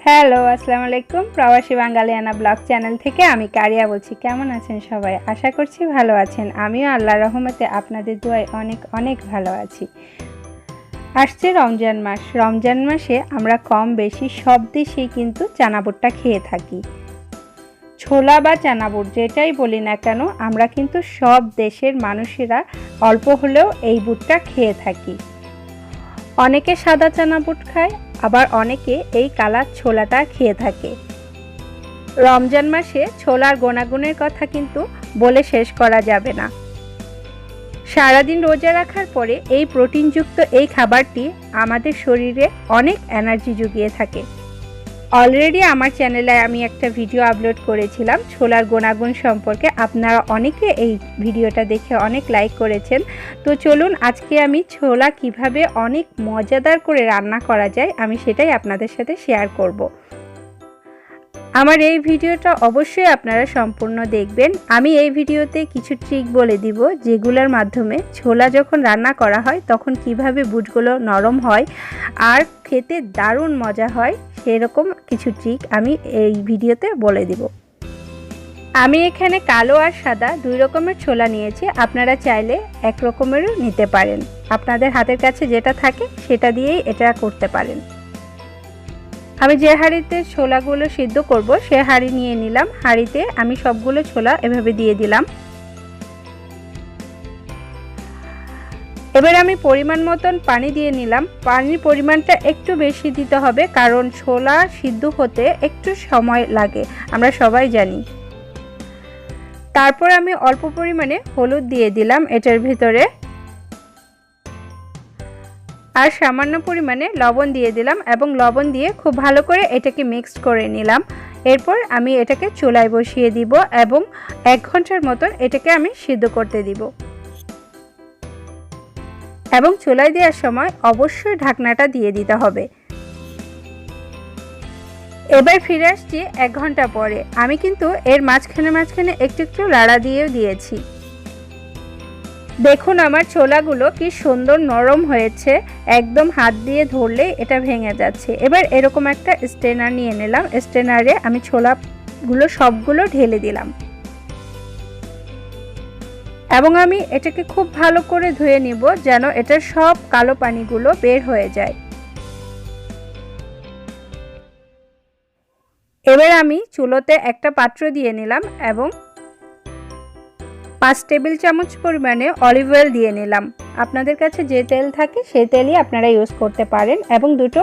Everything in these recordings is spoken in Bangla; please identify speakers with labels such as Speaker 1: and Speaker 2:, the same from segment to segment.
Speaker 1: হ্যালো, আসসালামু আলাইকুম। প্রবাসী বাঙালিয়ানা ব্লগ চ্যানেল থেকে আমি কারিয়া বলছি। কেমন আছেন সবাই? আশা করছি ভালো আছেন। আমিও আল্লাহর রহমতে আপনাদের দোয়ায় অনেক অনেক ভালো আছি। আসছে রমজান মাস। রমজান মাসে আমরা কম বেশি সব দেশেই কিন্তু চানা বুটটা খেয়ে থাকি। ছোলা বা চানা বুট যেটাই বলি না কেন, আমরা কিন্তু সব দেশের মানুষেরা অল্প হলেও এই বুটটা খেয়ে থাকি। অনেকে সাদা চানা বুট খায়, আবার অনেকে এই কালার ছোলাটা খেয়ে থাকে। রমজান মাসে ছোলার গুণাগুণের কথা কিন্তু বলে শেষ করা যাবে না। সারাদিন রোজা রাখার পরে এই প্রোটিনযুক্ত এই খাবারটি আমাদের শরীরে অনেক এনার্জি জুগিয়ে থাকে। অলরেডি আমার চ্যানেলে আমি একটা ভিডিও আপলোড করেছিলাম ছোলার গুণাগুণ সম্পর্কে। আপনারা অনেকে এই ভিডিওটা দেখে অনেক লাইক করেছেন। তো চলুন আজকে আমি ছোলা কিভাবে অনেক মজাদার করে রান্না করা যায় আমি সেটাই আপনাদের সাথে শেয়ার করব। আমার এই ভিডিওটা অবশ্যই আপনারা সম্পূর্ণ দেখবেন। আমি এই ভিডিওতে কিছু ট্রিক বলে দিব যেগুলোর মাধ্যমে ছোলা যখন রান্না করা হয় তখন কিভাবে বুটগুলো নরম হয় আর খেতে দারুণ মজা হয়, সেরকম কিছু ট্রিক আমি এই ভিডিওতে বলে দিব। আমি এখানে কালো আর সাদা দুই রকমের ছোলা নিয়েছি। আপনারা চাইলে এক রকমেরও নিতে পারেন। আপনাদের হাতের কাছে যেটা থাকে সেটা দিয়েই এটা করতে পারেন। আমি যে হাঁড়িতে ছোলাগুলো সিদ্ধ করব সে হাঁড়ি নিয়ে নিলাম। হাঁড়িতে আমি সবগুলো ছোলা এভাবে দিয়ে দিলাম। এবার আমি পরিমাণ মতন পানি দিয়ে নিলাম। পানির পরিমাণটা একটু বেশি দিতে হবে, কারণ ছোলা সিদ্ধ হতে একটু সময় লাগে, আমরা সবাই জানি। তারপর আমি অল্প পরিমাণে হলুদ দিয়ে দিলাম এটার ভিতরে, আর সামান্য পরিমাণে লবণ দিয়ে দিলাম এবং লবণ দিয়ে খুব ভালো করে এটাকে মিক্সড করে নিলাম। এরপর আমি এটাকে চুলায় বসিয়ে দিব এবং 1 ঘন্টার মতন এটাকে আমি সিদ্ধ করতে দিব। এবং চুলায় দেওয়ার সময় অবশ্যই ঢাকনাটা দিয়ে দিতে হবে। এবার ফিরে আসছি 1 ঘন্টা পরে। আমি কিন্তু এর মাঝখানে একটু একটু লাড়া দিয়েও দিয়েছি। দেখুন আমার ছোলাগুলো কি সুন্দর নরম হয়েছে, একদম হাত দিয়ে ধরলেই এটা ভেঙে যাচ্ছে। এবার এরকম একটা স্ট্রেনার নিয়ে নিলাম। স্ট্রেনারে আমি ছোলাগুলো সবগুলো ঢেলে দিলাম এবং আমি এটাকে খুব ভালো করে ধুয়ে নিব যেন এটার সব কালো পানিগুলো বের হয়ে যায়। এবার আমি চুলোতে একটা পাত্র দিয়ে নিলাম এবং 5 টেবিল চামচ পরিমাণে অলিভ অয়েল দিয়ে নিলাম। আপনাদের কাছে যে তেল থাকে সেই তেলই আপনারা ইউজ করতে পারেন। এবং দুটো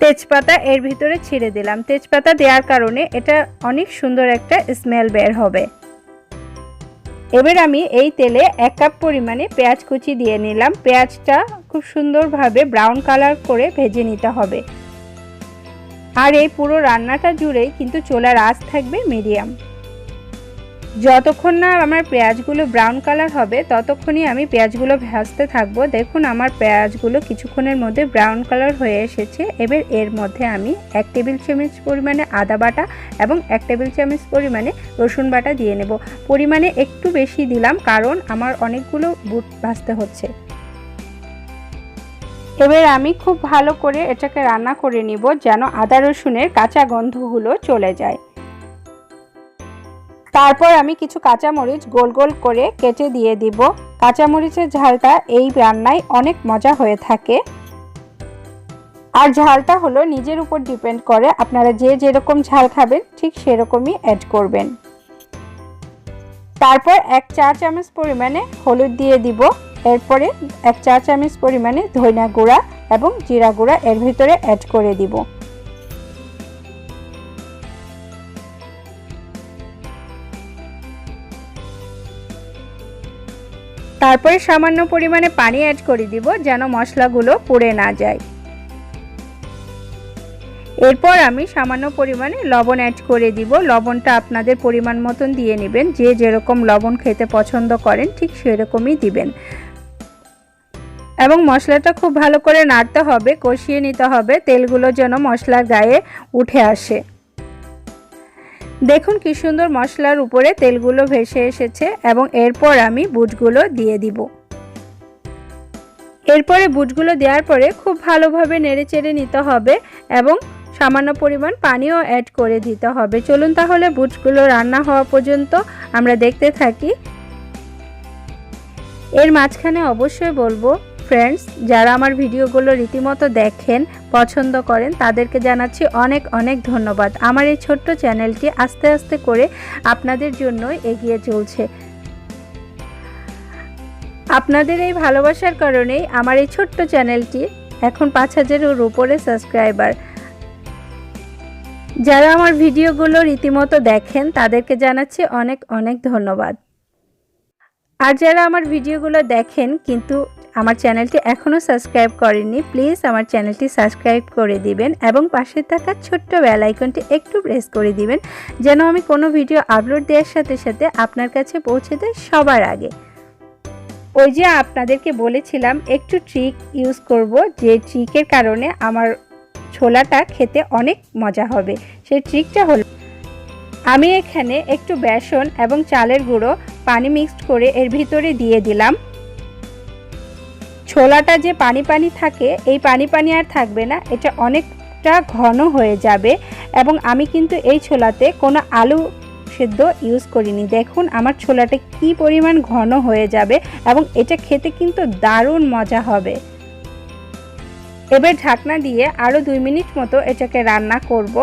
Speaker 1: তেজপাতা এর ভিতরে ছিঁড়ে দিলাম। তেজপাতা দেওয়ার কারণে এটা অনেক সুন্দর একটা স্মেল বের হবে। এবার আমি এই তেলে 1 কাপ পরিমাণে পেঁয়াজ কুচি দিয়ে নিলাম। পেঁয়াজটা খুব সুন্দরভাবে ব্রাউন কালার করে ভেজে নিতে হবে। আর এই পুরো রান্নাটা জুড়েই কিন্তু চুলার আঁচ থাকবে মিডিয়াম। যতক্ষণ না আমার পেঁয়াজগুলো ব্রাউন কালার হবে ততক্ষণই আমি পেঁয়াজগুলো ভাজতে থাকবো। দেখুন আমার পেঁয়াজগুলো কিছুক্ষণের মধ্যে ব্রাউন কালার হয়ে এসেছে। এবার এর মধ্যে আমি 1 টেবিল চামচ পরিমাণে আদা বাটা এবং 1 টেবিল চামচ পরিমাণে রসুন বাটা দিয়ে নেব। পরিমাণে একটু বেশি দিলাম কারণ আমার অনেকগুলো বুট ভাজতে হচ্ছে। এবার আমি খুব ভালো করে এটাকে রান্না করে নিব যেন আদা রসুনের কাঁচা গন্ধগুলো চলে যায়। তারপর আমি কিছু কাঁচামরিচ গোল গোল করে কেটে দিয়ে দিব। কাঁচামরিচের ঝালটা এই রান্নায় অনেক মজা হয়ে থাকে। আর ঝালটা হলো নিজের উপর ডিপেন্ড করে, আপনারা যে যেরকম ঝাল খাবেন ঠিক সেরকমই অ্যাড করবেন। তারপর 1 চা চামচ পরিমাণে হলুদ দিয়ে দিব। এরপরে 1 চা চামচ পরিমাণে ধনিয়া গুঁড়া এবং জিরা গুঁড়া এর ভিতরে অ্যাড করে দিব। তারপরে সামান্য পরিমাণে পানি অ্যাড করে দিব যেন মশলাগুলো পুড়ে না যায়। এরপর আমি সামান্য পরিমাণে লবণ অ্যাড করে দিব। লবণটা আপনাদের পরিমাণ মতন দিয়ে নেবেন, যে যেরকম লবণ খেতে পছন্দ করেন ঠিক সেরকমই দিবেন। এবং মশলাটা খুব ভালো করে নাড়তে হবে, কষিয়ে নিতে হবে, তেলগুলো যেন মশলার গায়ে উঠে আসে। দেখুন কি সুন্দর মশলার উপরে তেলগুলো ভেসে এসেছে এবং এরপর আমি বুটগুলো দিয়ে দিব। এরপরে বুটগুলো দেওয়ার পরে খুব ভালোভাবে নেড়েচেড়ে নিতে হবে এবং সামান্য পরিমাণ পানিও অ্যাড করে দিতে হবে। চলুন তাহলে বুটগুলো রান্না হওয়া পর্যন্ত আমরা দেখতে থাকি। এর মাঝখানে অবশ্যই বলবো ফ্রেন্ডস, যারা আমার ভিডিওগুলো রীতিমতো দেখেন, পছন্দ করেন, তাদেরকে জানাচ্ছি অনেক অনেক ধন্যবাদ। আমার এই ছোট্ট চ্যানেলটি আস্তে আস্তে করে আপনাদের জন্যই এগিয়ে চলছে। আপনাদের এই ভালোবাসার কারণেই আমার এই ছোট্ট চ্যানেলটি এখন 5000-এর উপরে সাবস্ক্রাইবার। যারা আমার ভিডিওগুলো রীতিমতো দেখেন তাদেরকে জানাচ্ছি অনেক অনেক ধন্যবাদ। আর যারা আমার ভিডিওগুলো দেখেন কিন্তু আমার চ্যানেলটি এখনও সাবস্ক্রাইব করেননি, প্লিজ আমার চ্যানেলটি সাবস্ক্রাইব করে দিবেন এবং পাশে থাকা ছোট্ট বেল আইকনটি একটু প্রেস করে দিবেন, যেন আমি কোনো ভিডিও আপলোড দেওয়ার সাথে সাথে আপনার কাছে পৌঁছে দেয় সবার আগে। ওই যে আপনাদেরকে বলেছিলাম একটু ট্রিক ইউজ করব, যে ট্রিকের কারণে আমার ছোলাটা খেতে অনেক মজা হবে। সেই ট্রিকটা হলো, আমি এখানে একটু বেসন এবং চালের গুঁড়ো পানি মিক্সড করে এর ভিতরে দিয়ে দিলাম। ছোলাটা যে পানি পানি থাকে, এই পানি পানি আর থাকবে না, এটা অনেকটা ঘন হয়ে যাবে। এবং আমি কিন্তু এই ছোলাতে কোনো আলু সেদ্ধ ইউজ করিনি। দেখুন আমার ছোলাটা কি পরিমাণ ঘন হয়ে যাবে এবং এটা খেতে কিন্তু দারুণ মজা হবে। এবার ঢাকনা দিয়ে আরও 2 মিনিট মতো এটাকে রান্না করব।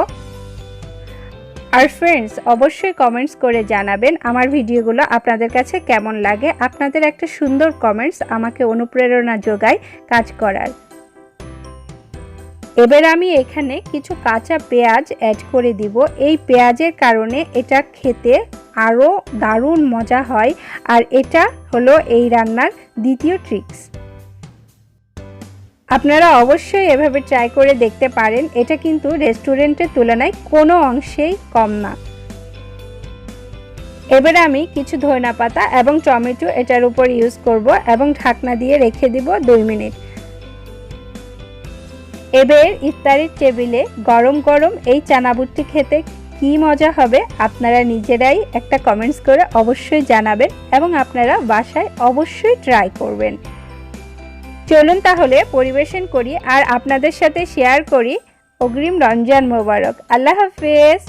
Speaker 1: আর ফ্রেন্ডস, অবশ্যই কমেন্টস করে জানাবেন আমার ভিডিওগুলো আপনাদের কাছে কেমন লাগে। আপনাদের একটা সুন্দর কমেন্টস আমাকে অনুপ্রেরণা যোগায় কাজ করার। এবার আমি এখানে কিছু কাঁচা পেঁয়াজ অ্যাড করে দিব। এই পেঁয়াজের কারণে এটা খেতে আরও দারুণ মজা হয়। আর এটা হলো এই রান্নার দ্বিতীয় ট্রিক্স। আপনারা অবশ্যই এভাবে ট্রাই করে দেখতে পারেন। এটা কিন্তু রেস্টুরেন্টের তুলনায় কোনো অংশেই কম না। এবার আমি কিছু ধনিয়া পাতা এবং টমেটো এটার উপর ইউজ করব এবং ঢাকনা দিয়ে রেখে দিব 2 মিনিট। এবার ইফতারের টেবিলে গরম গরম এই চানা বুটটি খেতে কি মজা হবে, আপনারা নিজেরাই একটা কমেন্টস করে অবশ্যই জানাবেন এবং আপনারা বাসায় অবশ্যই ট্রাই করবেন। চলুন তাহলে পরিবেশন করি আর আপনাদের সাথে শেয়ার করি। অগ্রিম রমজান মোবারক। আল্লাহ হাফেজ।